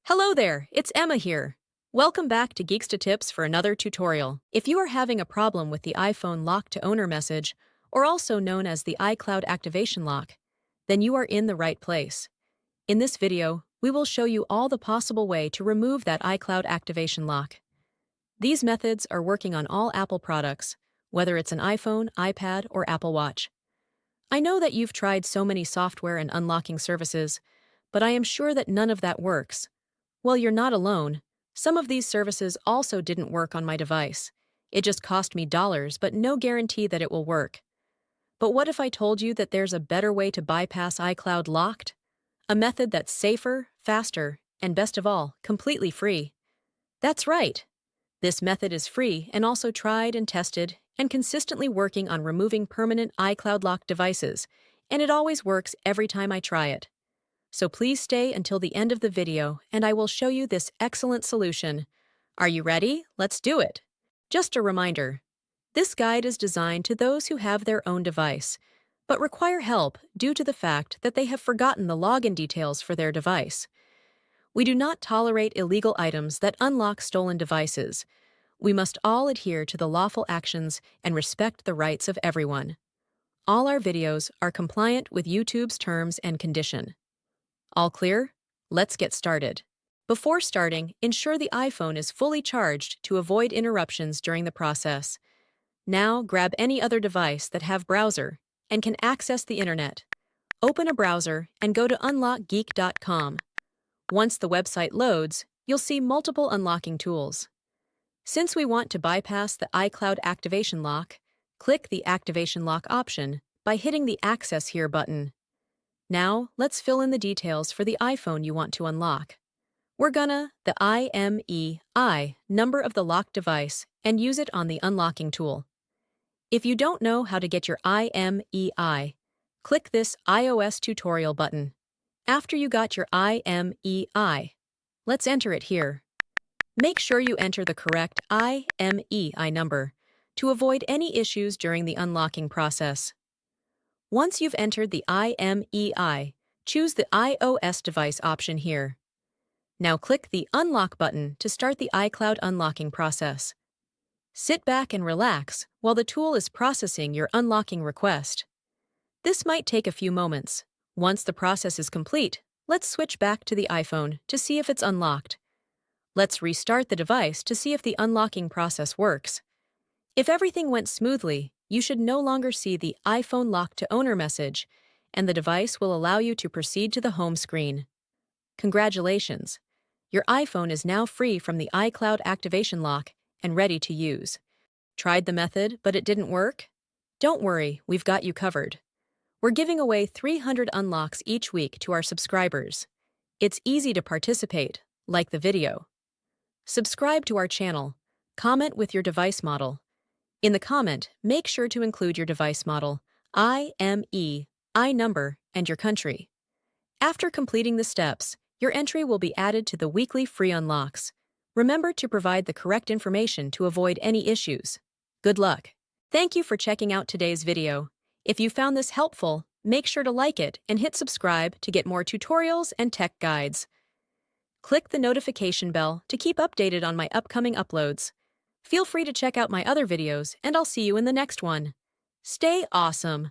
Hello there, it's Emma here. Welcome back to Geeksta Tips for another tutorial. If you are having a problem with the iPhone lock to owner message, or also known as the iCloud activation lock, then you are in the right place. In this video, we will show you all the possible way to remove that iCloud activation lock. These methods are working on all Apple products, whether it's an iPhone, iPad, or Apple Watch. I know that you've tried so many software and unlocking services, but I am sure that none of that works. Well, you're not alone. Some of these services also didn't work on my device. It just cost me dollars, but no guarantee that it will work. But what if I told you that there's a better way to bypass iCloud locked? A method that's safer, faster, and best of all, completely free. That's right. This method is free and also tried and tested and consistently working on removing permanent iCloud locked devices, and it always works every time I try it. So please stay until the end of the video and I will show you this excellent solution. Are you ready? Let's do it! Just a reminder, this guide is designed to those who have their own device, but require help due to the fact that they have forgotten the login details for their device. We do not tolerate illegal items that unlock stolen devices. We must all adhere to the lawful actions and respect the rights of everyone. All our videos are compliant with YouTube's terms and condition. All clear? Let's get started. Before starting, ensure the iPhone is fully charged to avoid interruptions during the process. Now, grab any other device that have browser and can access the internet. Open a browser and go to unlockgeek.com. Once the website loads, you'll see multiple unlocking tools. Since we want to bypass the iCloud activation lock, click the Activation Lock option by hitting the Access Here button. Now, let's fill in the details for the iPhone you want to unlock. We're gonna the IMEI number of the locked device and use it on the unlocking tool. If you don't know how to get your IMEI, click this iOS tutorial button. After you got your IMEI, let's enter it here. Make sure you enter the correct IMEI number to avoid any issues during the unlocking process. Once you've entered the IMEI, choose the iOS device option here. Now click the Unlock button to start the iCloud unlocking process. Sit back and relax while the tool is processing your unlocking request. This might take a few moments. Once the process is complete, let's switch back to the iPhone to see if it's unlocked. Let's restart the device to see if the unlocking process works. If everything went smoothly, you should no longer see the iPhone lock to owner message, and the device will allow you to proceed to the home screen. Congratulations! Your iPhone is now free from the iCloud activation lock and ready to use. Tried the method, but it didn't work? Don't worry, we've got you covered. We're giving away 300 unlocks each week to our subscribers. It's easy to participate, like the video. Subscribe to our channel. Comment with your device model. In the comment, make sure to include your device model, IMEI number, and your country. After completing the steps, your entry will be added to the weekly free unlocks. Remember to provide the correct information to avoid any issues. Good luck! Thank you for checking out today's video. If you found this helpful, make sure to like it and hit subscribe to get more tutorials and tech guides. Click the notification bell to keep updated on my upcoming uploads. Feel free to check out my other videos, and I'll see you in the next one. Stay awesome!